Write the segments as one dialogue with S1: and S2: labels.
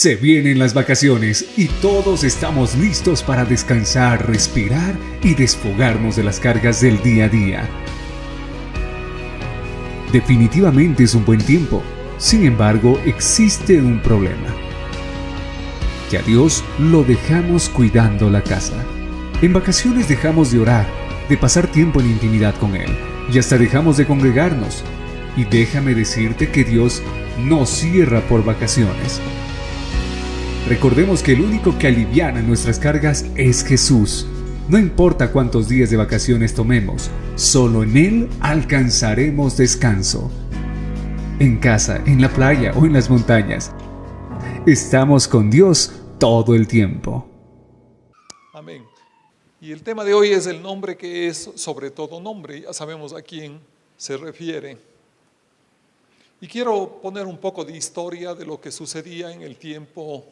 S1: Se vienen las vacaciones y todos estamos listos para descansar, respirar y desfogarnos de las cargas del día a día. Definitivamente es un buen tiempo. Sin embargo, existe un problema. Que a Dios lo dejamos cuidando la casa. En vacaciones dejamos de orar, de pasar tiempo en intimidad con Él y hasta dejamos de congregarnos. Y déjame decirte que Dios no cierra por vacaciones. Recordemos que el único que aliviana nuestras cargas es Jesús. No importa cuántos días de vacaciones tomemos, solo en Él alcanzaremos descanso. En casa, en la playa o en las montañas, estamos con Dios todo el tiempo.
S2: Amén. Y el tema de hoy es el nombre que es sobre todo nombre. Ya sabemos a quién se refiere. Y quiero poner un poco de historia de lo que sucedía en el tiempo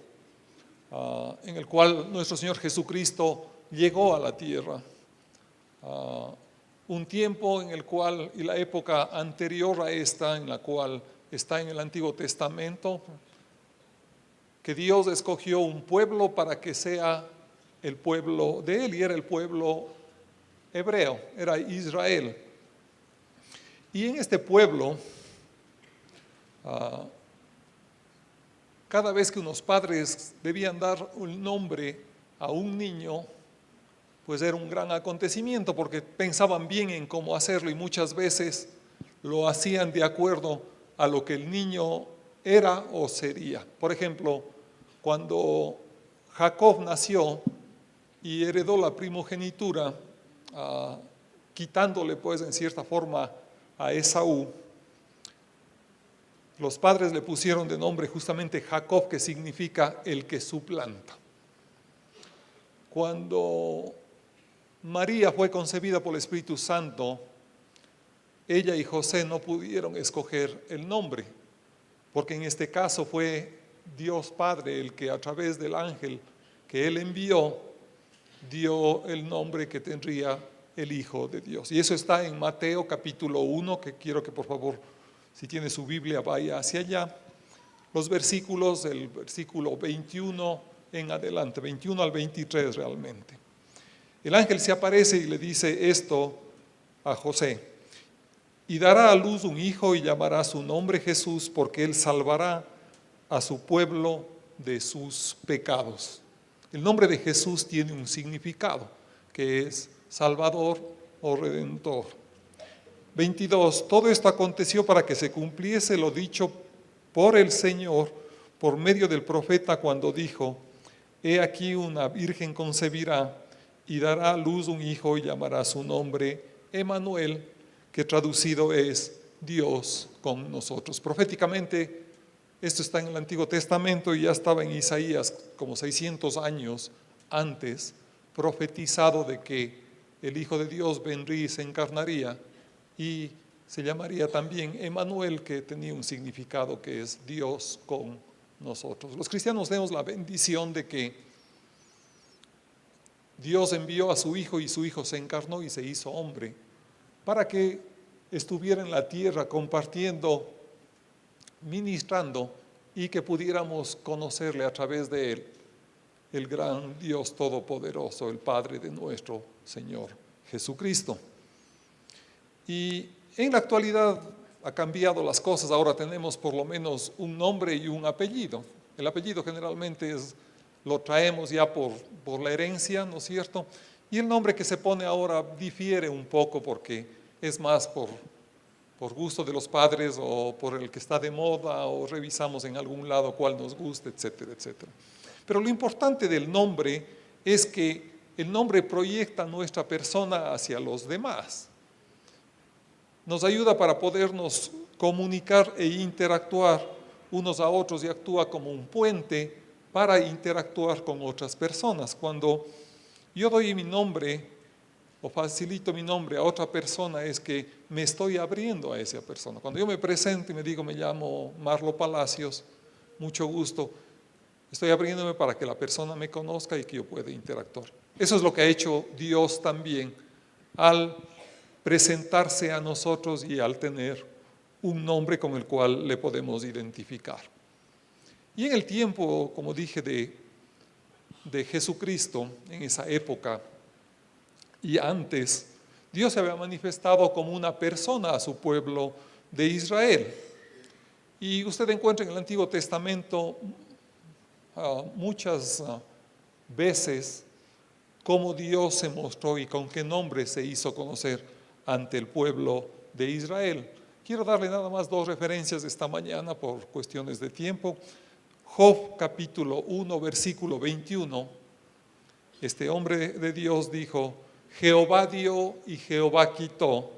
S2: en el cual nuestro Señor Jesucristo llegó a la tierra. Un tiempo en el cual, y la época anterior a esta, en la cual está en el Antiguo Testamento, que Dios escogió un pueblo para que sea el pueblo de Él, y era el pueblo hebreo, era Israel. Y en este pueblo, cada vez que unos padres debían dar un nombre a un niño, pues era un gran acontecimiento porque pensaban bien en cómo hacerlo y muchas veces lo hacían de acuerdo a lo que el niño era o sería. Por ejemplo, cuando Jacob nació y heredó la primogenitura, quitándole pues en cierta forma a Esaú, los padres le pusieron de nombre justamente Jacob, que significa el que suplanta. Cuando María fue concebida por el Espíritu Santo, ella y José no pudieron escoger el nombre, porque en este caso fue Dios Padre el que a través del ángel que Él envió, dio el nombre que tendría el Hijo de Dios. Y eso está en Mateo capítulo 1, que quiero que por favor, si tiene su Biblia, vaya hacia allá. Los versículos, el versículo 21 en adelante, 21 al 23 realmente. El ángel se aparece y le dice esto a José: y dará a luz un hijo y llamará su nombre Jesús, porque él salvará a su pueblo de sus pecados. El nombre de Jesús tiene un significado, que es Salvador o Redentor. 22. Todo esto aconteció para que se cumpliese lo dicho por el Señor por medio del profeta cuando dijo: he aquí una virgen concebirá y dará a luz un hijo y llamará su nombre Emmanuel, que traducido es Dios con nosotros. Proféticamente, esto está en el Antiguo Testamento y ya estaba en Isaías como 600 años antes, profetizado de que el Hijo de Dios vendría y se encarnaría y se llamaría también Emmanuel, que tenía un significado que es Dios con nosotros. Los cristianos tenemos la bendición de que Dios envió a su Hijo y su Hijo se encarnó y se hizo hombre para que estuviera en la tierra compartiendo, ministrando y que pudiéramos conocerle a través de Él, el gran Dios Todopoderoso, el Padre de nuestro Señor Jesucristo. Y en la actualidad ha cambiado las cosas, ahora tenemos por lo menos un nombre y un apellido. El apellido generalmente lo traemos ya por la herencia, ¿no es cierto? Y el nombre que se pone ahora difiere un poco porque es más por gusto de los padres o por el que está de moda o revisamos en algún lado cuál nos gusta, etcétera, etcétera. Pero lo importante del nombre es que el nombre proyecta nuestra persona hacia los demás. Nos ayuda para podernos comunicar e interactuar unos a otros y actúa como un puente para interactuar con otras personas. Cuando yo doy mi nombre o facilito mi nombre a otra persona es que me estoy abriendo a esa persona. Cuando yo me presento y me digo: me llamo Marlo Palacios, mucho gusto, estoy abriéndome para que la persona me conozca y que yo pueda interactuar. Eso es lo que ha hecho Dios también al presentarse a nosotros y al tener un nombre con el cual le podemos identificar. Y en el tiempo, como dije, de Jesucristo, en esa época y antes, Dios se había manifestado como una persona a su pueblo de Israel. Y usted encuentra en el Antiguo Testamento muchas veces cómo Dios se mostró y con qué nombre se hizo conocer ante el pueblo de Israel. Quiero darle nada más 2 referencias esta mañana por cuestiones de tiempo. Job capítulo 1, versículo 21. Este hombre de Dios dijo: Jehová dio y Jehová quitó,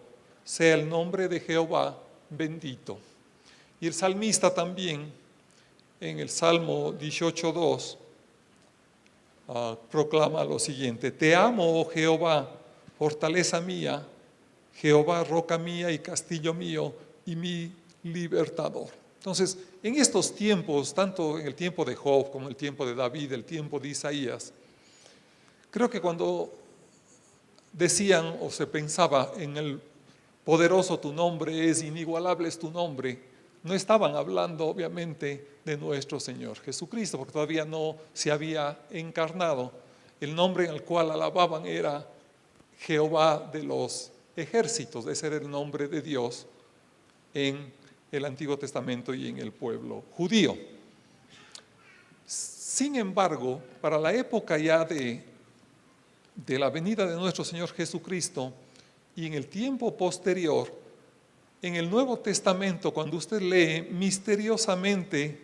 S2: sea el nombre de Jehová bendito. Y el salmista también, en el Salmo 18:2, proclama lo siguiente: Te amo, oh Jehová, fortaleza mía, Jehová, roca mía y castillo mío y mi libertador. Entonces, en estos tiempos, tanto en el tiempo de Job como en el tiempo de David, el tiempo de Isaías, creo que cuando decían o se pensaba en el poderoso tu nombre es, inigualable es tu nombre, no estaban hablando obviamente de nuestro Señor Jesucristo, porque todavía no se había encarnado. El nombre en el cual alababan era Jehová de los ejércitos. Ese era el nombre de Dios en el Antiguo Testamento y en el pueblo judío. Sin embargo, para la época ya de la venida de nuestro Señor Jesucristo y en el tiempo posterior, en el Nuevo Testamento, cuando usted lee, misteriosamente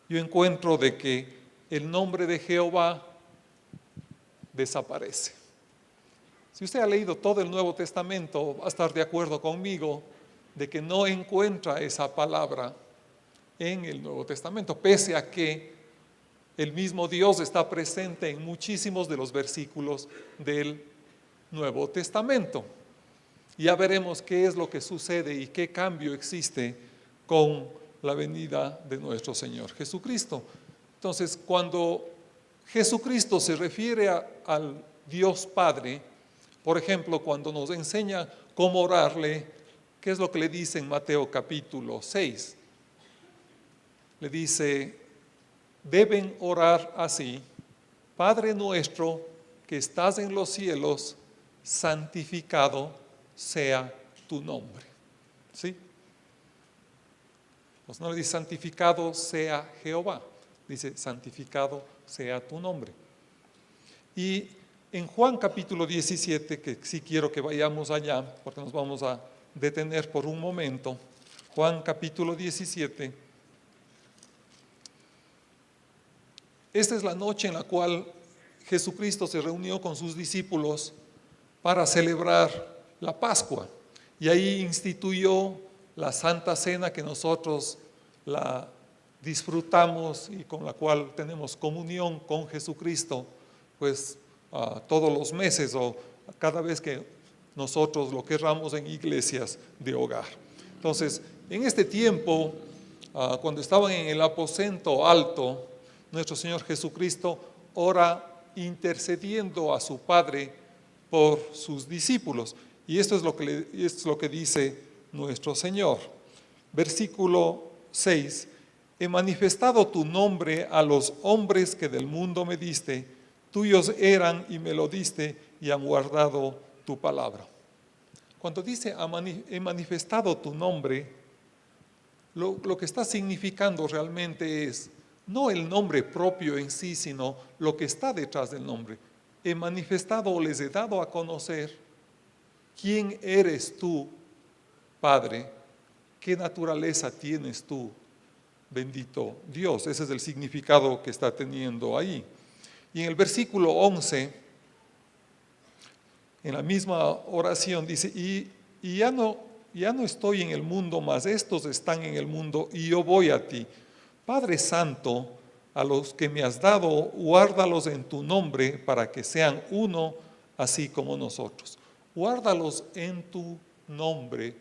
S2: yo encuentro de que el nombre de Jehová desaparece. Si usted ha leído todo el Nuevo Testamento, va a estar de acuerdo conmigo de que no encuentra esa palabra en el Nuevo Testamento, pese a que el mismo Dios está presente en muchísimos de los versículos del Nuevo Testamento. Ya veremos qué es lo que sucede y qué cambio existe con la venida de nuestro Señor Jesucristo. Entonces, cuando Jesucristo se refiere al Dios Padre, por ejemplo, cuando nos enseña cómo orarle, ¿qué es lo que le dice en Mateo capítulo 6? Le dice: deben orar así: Padre nuestro que estás en los cielos, santificado sea tu nombre. ¿Sí? Pues no le dice santificado sea Jehová, dice santificado sea tu nombre. Y en Juan capítulo 17, que sí quiero que vayamos allá, porque nos vamos a detener por un momento. Juan capítulo 17. Esta es la noche en la cual Jesucristo se reunió con sus discípulos para celebrar la Pascua, y ahí instituyó la Santa Cena, que nosotros la disfrutamos y con la cual tenemos comunión con Jesucristo, pues todos los meses o cada vez que nosotros lo querramos en iglesias de hogar. Entonces, en este tiempo, cuando estaban en el aposento alto, nuestro Señor Jesucristo ora intercediendo a su Padre por sus discípulos. Y esto es lo que dice nuestro Señor. Versículo 6: He manifestado tu nombre a los hombres que del mundo me diste, tuyos eran y me lo diste y han guardado tu palabra. Cuando dice he manifestado tu nombre, lo que está significando realmente es no el nombre propio en sí, sino lo que está detrás del nombre. He manifestado o les he dado a conocer quién eres tú, Padre, qué naturaleza tienes tú, bendito Dios. Ese es el significado que está teniendo ahí. Y en el versículo 11, en la misma oración dice: y ya no estoy en el mundo, mas estos están en el mundo y yo voy a ti. Padre Santo, a los que me has dado, guárdalos en tu nombre para que sean uno, así como nosotros. Guárdalos en tu nombre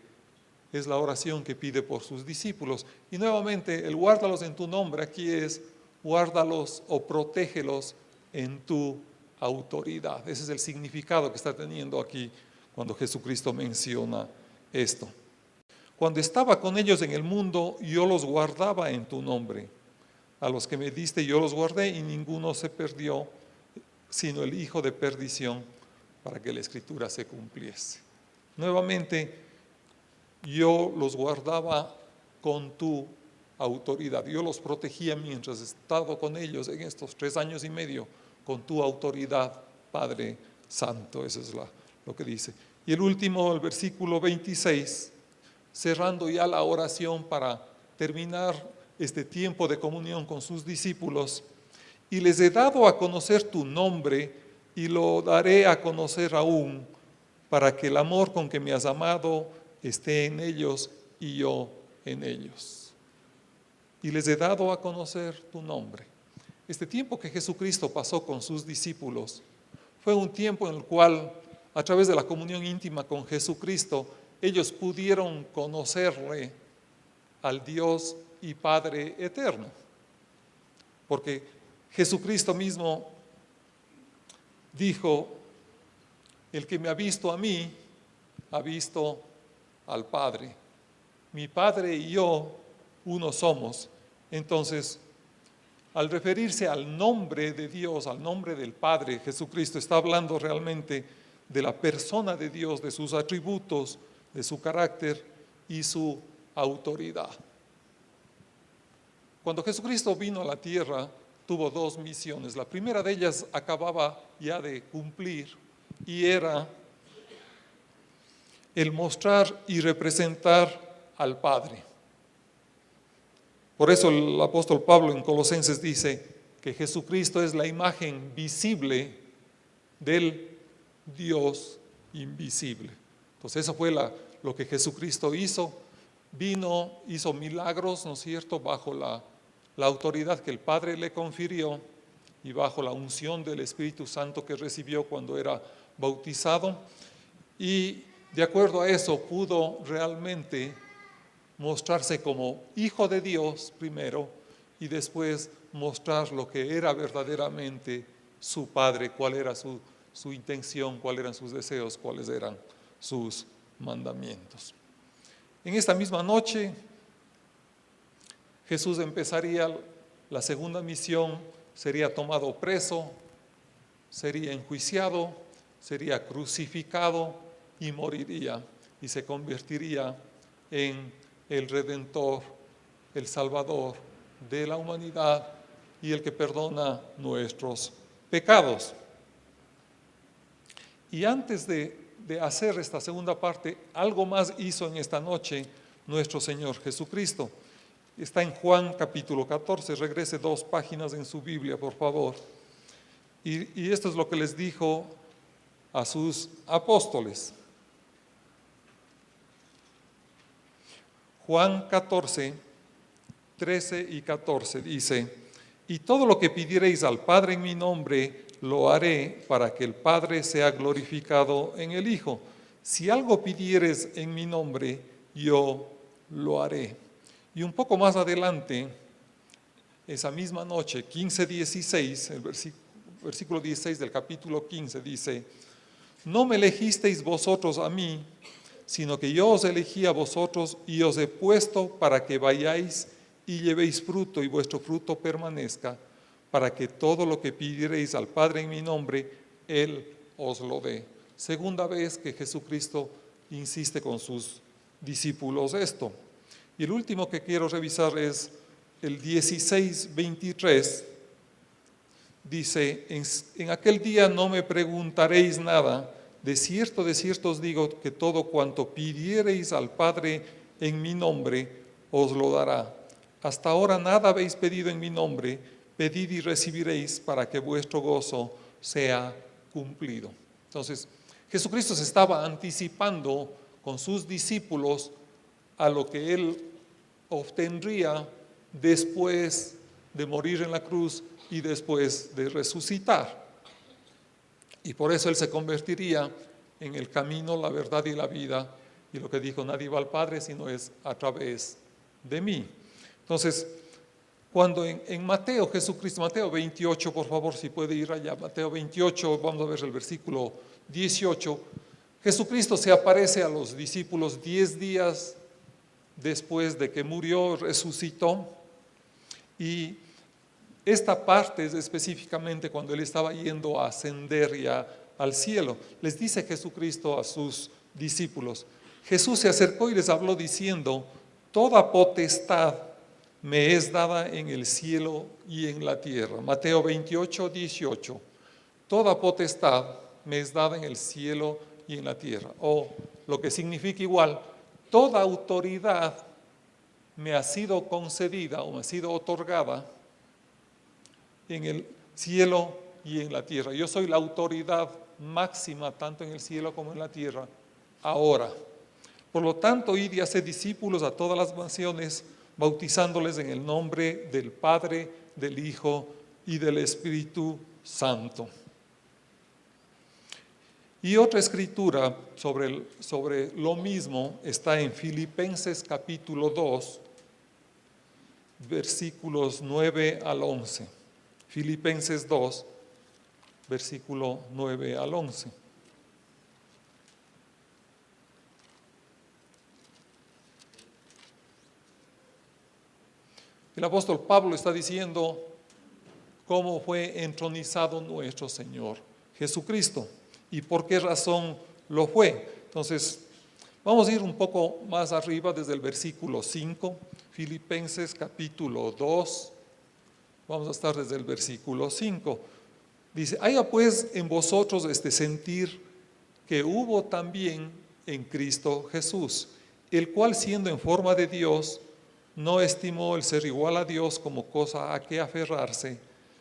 S2: es la oración que pide por sus discípulos. Y nuevamente, el guárdalos en tu nombre aquí es guárdalos o protégelos en tu autoridad. Ese es el significado que está teniendo aquí cuando Jesucristo menciona esto. Cuando estaba con ellos en el mundo, yo los guardaba en tu nombre. a los que me diste yo los guardé y ninguno se perdió, sino el hijo de perdición, para que la escritura se cumpliese. Nuevamente, yo los guardaba con tu autoridad. Yo los protegía mientras he estado con ellos en estos 3 años y medio, con tu autoridad, Padre Santo. Eso es lo que dice. Y el último, el versículo 26, cerrando ya la oración para terminar este tiempo de comunión con sus discípulos. Y les he dado a conocer tu nombre y lo daré a conocer aún, para que el amor con que me has amado esté en ellos y yo en ellos. Y les he dado a conocer tu nombre. Este tiempo que Jesucristo pasó con sus discípulos fue un tiempo en el cual, a través de la comunión íntima con Jesucristo, ellos pudieron conocerle al Dios y Padre eterno. Porque Jesucristo mismo dijo: el que me ha visto a mí, ha visto al Padre. Mi Padre y yo, uno somos. Entonces, al referirse al nombre de Dios, al nombre del Padre, Jesucristo está hablando realmente de la persona de Dios, de sus atributos, de su carácter y su autoridad. Cuando Jesucristo vino a la tierra, tuvo 2 misiones. La primera de ellas acababa ya de cumplir y era el mostrar y representar al Padre. Por eso el apóstol Pablo en Colosenses dice que Jesucristo es la imagen visible del Dios invisible. Entonces eso fue lo que Jesucristo hizo. Vino, hizo milagros, ¿no es cierto?, bajo la autoridad que el Padre le confirió y bajo la unción del Espíritu Santo que recibió cuando era bautizado. Y de acuerdo a eso pudo realmente mostrarse como hijo de Dios primero y después mostrar lo que era verdaderamente su Padre, cuál era su intención, cuáles eran sus deseos, cuáles eran sus mandamientos. En esta misma noche, Jesús empezaría la segunda misión, sería tomado preso, sería enjuiciado, sería crucificado y moriría y se convertiría en el Redentor, el Salvador de la humanidad y el que perdona nuestros pecados. Y antes de hacer esta segunda parte, algo más hizo en esta noche nuestro Señor Jesucristo. Está en Juan capítulo 14, regrese 2 páginas en su Biblia, por favor. Y esto es lo que les dijo a sus apóstoles. Juan 14, 13 y 14 dice: y todo lo que pidiereis al Padre en mi nombre, lo haré para que el Padre sea glorificado en el Hijo. Si algo pidieres en mi nombre, yo lo haré. Y un poco más adelante, esa misma noche, 15:16, el versículo 16 del capítulo 15 dice: no me elegisteis vosotros a mí, sino que yo os elegí a vosotros y os he puesto para que vayáis y llevéis fruto y vuestro fruto permanezca, para que todo lo que pidiereis al Padre en mi nombre, Él os lo dé. Segunda vez que Jesucristo insiste con sus discípulos esto. Y el último que quiero revisar es el 16:23. Dice: en aquel día no me preguntaréis nada. De cierto os digo que todo cuanto pidiereis al Padre en mi nombre, os lo dará. Hasta ahora nada habéis pedido en mi nombre, pedid y recibiréis para que vuestro gozo sea cumplido. Entonces, Jesucristo se estaba anticipando con sus discípulos a lo que Él obtendría después de morir en la cruz y después de resucitar. Y por eso Él se convertiría en el camino, la verdad y la vida. Y lo que dijo: nadie va al Padre sino es a través de mí. Entonces, cuando en Mateo, Jesucristo, Mateo 28, por favor, si puede ir allá, Mateo 28, vamos a ver el versículo 18. Jesucristo se aparece a los discípulos 10 días después de que murió, resucitó. Y Esta parte es específicamente cuando Él estaba yendo a ascender ya al cielo. Les dice Jesucristo a sus discípulos. Jesús se acercó y les habló diciendo: toda potestad me es dada en el cielo y en la tierra. Mateo 28, 18. Toda potestad me es dada en el cielo y en la tierra. O lo que significa igual, toda autoridad me ha sido concedida o me ha sido otorgada en el cielo y en la tierra. Yo soy la autoridad máxima tanto en el cielo como en la tierra ahora. Por lo tanto, id y haced discípulos a todas las naciones, bautizándoles en el nombre del Padre, del Hijo y del Espíritu Santo. Y otra escritura sobre lo mismo está en Filipenses capítulo 2, versículos 9 al 11. Filipenses 2, versículo 9 al 11. El apóstol Pablo está diciendo cómo fue entronizado nuestro Señor Jesucristo y por qué razón lo fue. Entonces, vamos a ir un poco más arriba desde el versículo 5, Filipenses capítulo 2, vamos a estar desde el versículo 5. Dice: haya pues en vosotros este sentir que hubo también en Cristo Jesús, el cual siendo en forma de Dios, no estimó el ser igual a Dios como cosa a que aferrarse,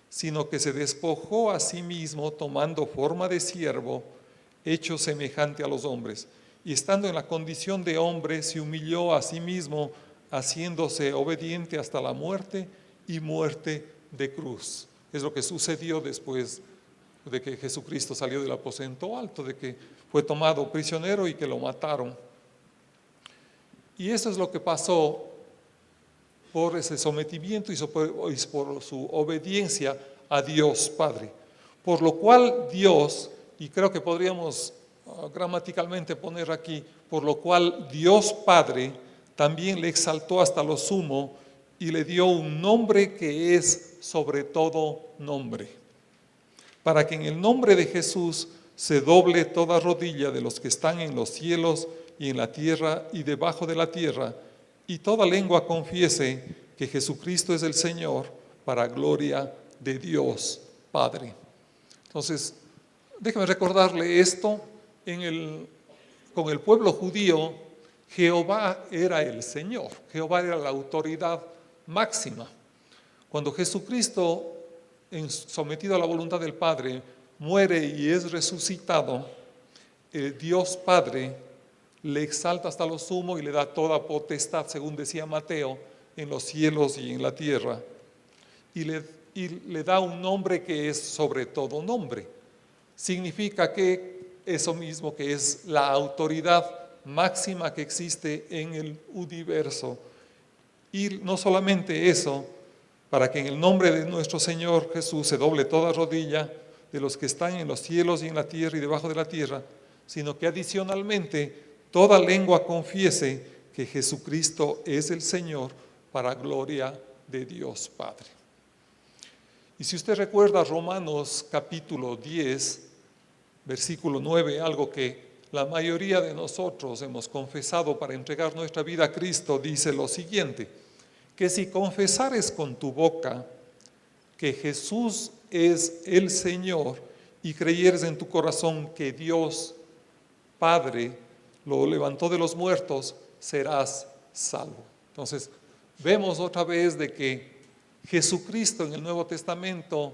S2: sino que se despojó a sí mismo, tomando forma de siervo, hecho semejante a los hombres. Y estando en la condición de hombre, se humilló a sí mismo, haciéndose obediente hasta la muerte y muerte de cruz. Es lo que sucedió después de que Jesucristo salió del aposento alto, de que fue tomado prisionero y que lo mataron. Y eso es lo que pasó por ese sometimiento y por su obediencia a Dios Padre. Por lo cual Dios, y creo que podríamos gramaticalmente poner aquí, por lo cual Dios Padre también le exaltó hasta lo sumo y le dio un nombre que es sobre todo nombre, para que en el nombre de Jesús se doble toda rodilla de los que están en los cielos y en la tierra y debajo de la tierra, y toda lengua confiese que Jesucristo es el Señor, para gloria de Dios Padre. Entonces, déjame recordarle esto, con el pueblo judío, Jehová era el Señor, Jehová era la autoridad máxima. Cuando Jesucristo, sometido a la voluntad del Padre, muere y es resucitado, el Dios Padre le exalta hasta lo sumo y le da toda potestad, según decía Mateo, en los cielos y en la tierra. Y le da un nombre que es sobre todo nombre. Significa que eso mismo, que es la autoridad máxima que existe en el universo. Y no solamente eso, para que en el nombre de nuestro Señor Jesús se doble toda rodilla de los que están en los cielos y en la tierra y debajo de la tierra, sino que adicionalmente toda lengua confiese que Jesucristo es el Señor, para gloria de Dios Padre. Y si usted recuerda Romanos capítulo 10, versículo 9, algo que la mayoría de nosotros hemos confesado para entregar nuestra vida a Cristo, dice lo siguiente: que si confesares con tu boca que Jesús es el Señor y creyeres en tu corazón que Dios Padre lo levantó de los muertos, serás salvo. Entonces, vemos otra vez de que Jesucristo en el Nuevo Testamento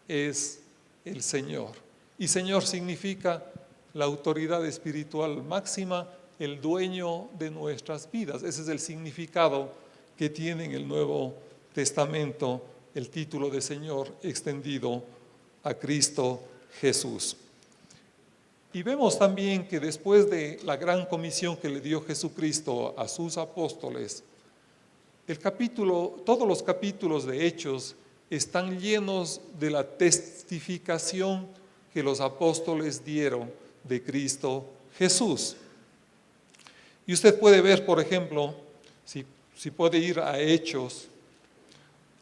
S2: es el Señor. Y Señor significa la autoridad espiritual máxima, el dueño de nuestras vidas. Ese es el significado que tiene en el Nuevo Testamento el título de Señor extendido a Cristo Jesús. Y vemos también que después de la gran comisión que le dio Jesucristo a sus apóstoles, todos los capítulos de Hechos están llenos de la testificación que los apóstoles dieron de Cristo Jesús. Y usted puede ver, por ejemplo, si puede ir a Hechos,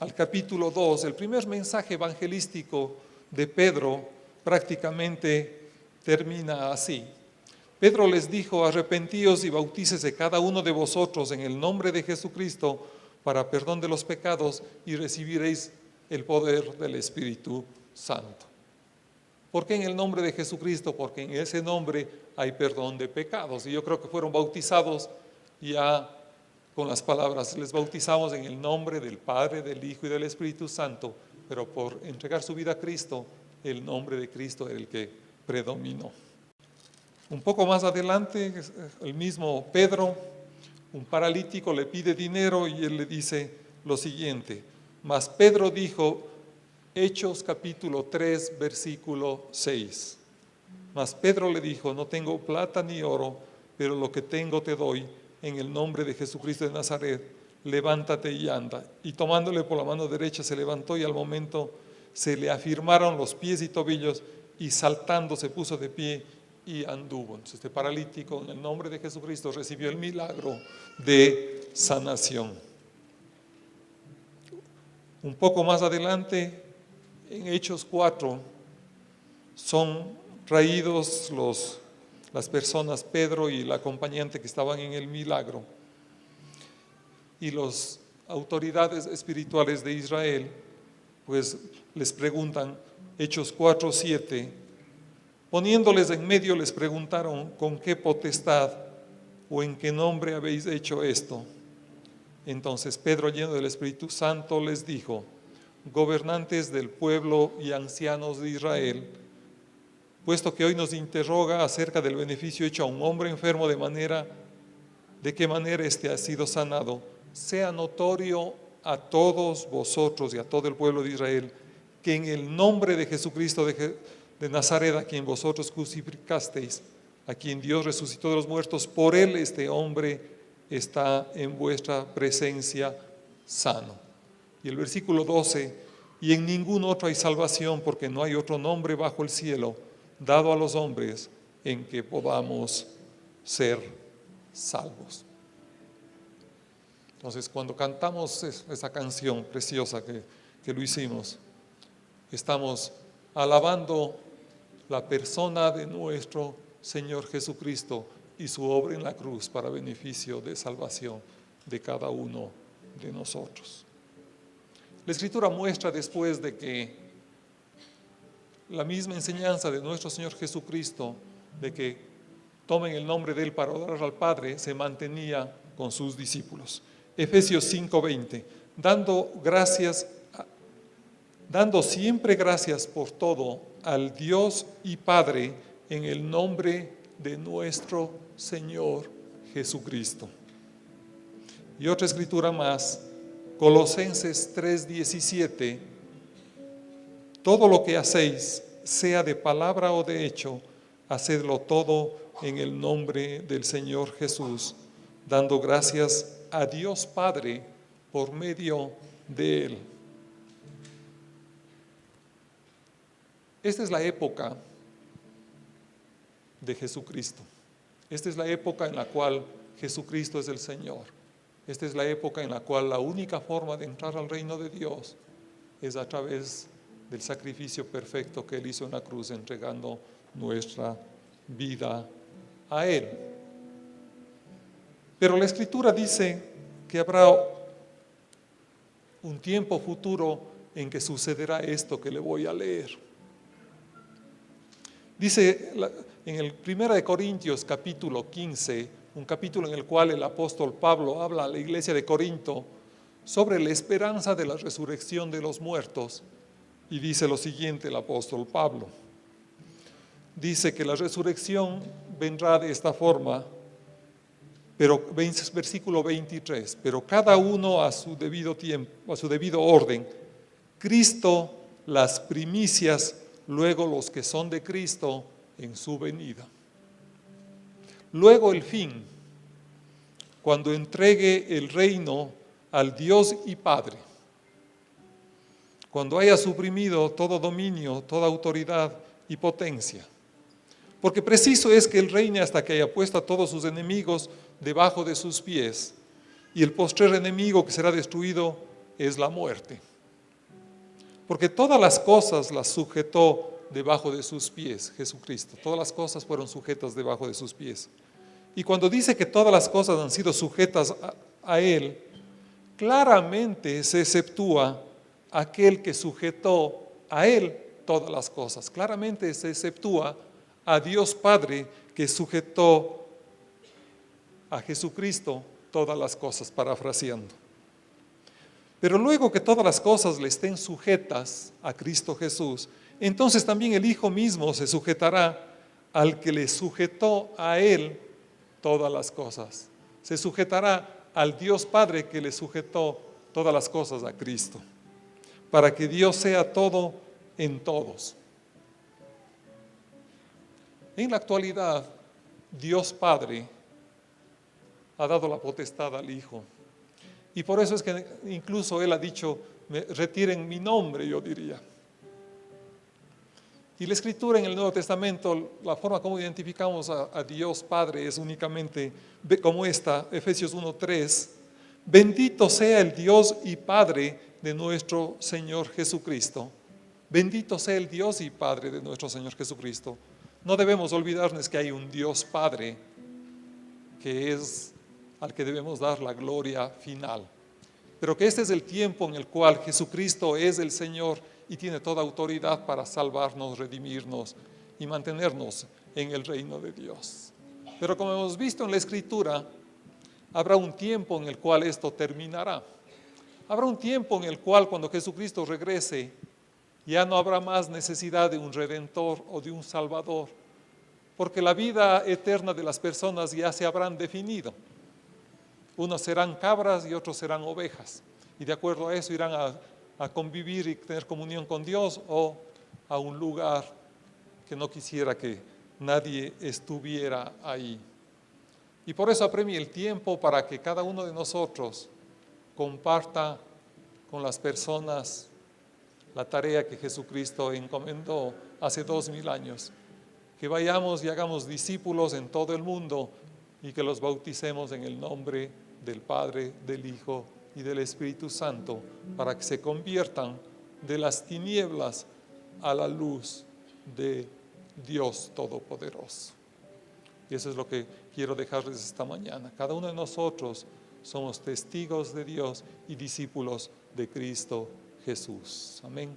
S2: al capítulo 2, el primer mensaje evangelístico de Pedro prácticamente termina así. Pedro les dijo: arrepentíos y bautícese cada uno de vosotros en el nombre de Jesucristo para perdón de los pecados y recibiréis el poder del Espíritu Santo. ¿Por qué en el nombre de Jesucristo? Porque en ese nombre hay perdón de pecados. Y yo creo que fueron bautizados ya con las palabras: les bautizamos en el nombre del Padre, del Hijo y del Espíritu Santo. Pero por entregar su vida a Cristo, el nombre de Cristo era el que predominó. Un poco más adelante, el mismo Pedro, un paralítico, le pide dinero y él le dice lo siguiente: mas Pedro dijo, Hechos capítulo 3, versículo 6. Mas Pedro le dijo: no tengo plata ni oro, pero lo que tengo te doy. En el nombre de Jesucristo de Nazaret, levántate y anda. Y tomándole por la mano derecha se levantó, y al momento se le afirmaron los pies y tobillos, y saltando se puso de pie y anduvo. Entonces, este paralítico, en el nombre de Jesucristo, recibió el milagro de sanación. Un poco más adelante, en Hechos 4, son traídos las personas, Pedro y el acompañante que estaban en el milagro, y las autoridades espirituales de Israel pues les preguntan, Hechos 4, 7, poniéndoles en medio les preguntaron: ¿con qué potestad o en qué nombre habéis hecho esto? Entonces Pedro, lleno del Espíritu Santo, les dijo: gobernantes del pueblo y ancianos de Israel, puesto que hoy nos interroga acerca del beneficio hecho a un hombre enfermo, de qué manera éste ha sido sanado, sea notorio a todos vosotros y a todo el pueblo de Israel que en el nombre de Jesucristo de Nazaret, a quien vosotros crucificasteis, a quien Dios resucitó de los muertos, por él este hombre está en vuestra presencia sano. Y el versículo 12, y en ningún otro hay salvación, porque no hay otro nombre bajo el cielo dado a los hombres en que podamos ser salvos. Entonces, cuando cantamos esa canción preciosa que lo hicimos, estamos alabando la persona de nuestro Señor Jesucristo y su obra en la cruz para beneficio de salvación de cada uno de nosotros. La Escritura muestra después de que la misma enseñanza de nuestro Señor Jesucristo, de que tomen el nombre de Él para orar al Padre, se mantenía con sus discípulos. Efesios 5:20, dando siempre gracias por todo al Dios y Padre en el nombre de nuestro Señor Jesucristo. Y otra escritura más, Colosenses 3:17, todo lo que hacéis, sea de palabra o de hecho, hacedlo todo en el nombre del Señor Jesús, dando gracias a Dios Padre por medio de Él. Esta es la época de Jesucristo. Esta es la época en la cual Jesucristo es el Señor. Esta es la época en la cual la única forma de entrar al reino de Dios es a través del sacrificio perfecto que Él hizo en la cruz, entregando nuestra vida a Él. Pero la Escritura dice que habrá un tiempo futuro en que sucederá esto que le voy a leer. Dice en el 1 Corintios capítulo 15, un capítulo en el cual el apóstol Pablo habla a la iglesia de Corinto sobre la esperanza de la resurrección de los muertos, y dice lo siguiente el apóstol Pablo. Dice que la resurrección vendrá de esta forma, pero versículo 23, pero cada uno a su debido tiempo, a su debido orden, Cristo las primicias, luego los que son de Cristo en su venida. Luego el fin, cuando entregue el reino al Dios y Padre, cuando haya suprimido todo dominio, toda autoridad y potencia. Porque preciso es que Él reine hasta que haya puesto a todos sus enemigos debajo de sus pies. Y el postrer enemigo que será destruido es la muerte. Porque todas las cosas las sujetó debajo de sus pies, Jesucristo. Todas las cosas fueron sujetas debajo de sus pies. Y cuando dice que todas las cosas han sido sujetas a Él, claramente se exceptúa aquel que sujetó a Él todas las cosas. Claramente se exceptúa a Dios Padre que sujetó a Jesucristo todas las cosas, parafraseando. Pero luego que todas las cosas le estén sujetas a Cristo Jesús, entonces también el Hijo mismo se sujetará al que le sujetó a Él todas las cosas. Se sujetará al Dios Padre que le sujetó todas las cosas a Cristo, para que Dios sea todo en todos. En la actualidad, Dios Padre ha dado la potestad al Hijo. Y por eso es que incluso Él ha dicho, retiren mi nombre, yo diría. Y la Escritura en el Nuevo Testamento, la forma como identificamos a Dios Padre es únicamente como esta, Efesios 1:3, bendito sea el Dios y Padre de nuestro Señor Jesucristo. Bendito sea el Dios y Padre de nuestro Señor Jesucristo. No debemos olvidarnos que hay un Dios Padre que es al que debemos dar la gloria final. Pero que este es el tiempo en el cual Jesucristo es el Señor y tiene toda autoridad para salvarnos, redimirnos y mantenernos en el reino de Dios. Pero como hemos visto en la Escritura, habrá un tiempo en el cual esto terminará. Habrá un tiempo en el cual cuando Jesucristo regrese, ya no habrá más necesidad de un Redentor o de un Salvador, porque la vida eterna de las personas ya se habrán definido. Unos serán cabras y otros serán ovejas, y de acuerdo a eso irán a convivir y tener comunión con Dios o a un lugar que no quisiera que nadie estuviera ahí. Y por eso apremia el tiempo para que cada uno de nosotros comparta con las personas la tarea que Jesucristo encomendó hace 2000 años. Que vayamos y hagamos discípulos en todo el mundo y que los bauticemos en el nombre del Padre, del Hijo y del Espíritu Santo, para que se conviertan de las tinieblas a la luz de Dios Todopoderoso. Y eso es lo que quiero dejarles esta mañana. Cada uno de nosotros somos testigos de Dios y discípulos de Cristo Jesús. Amén.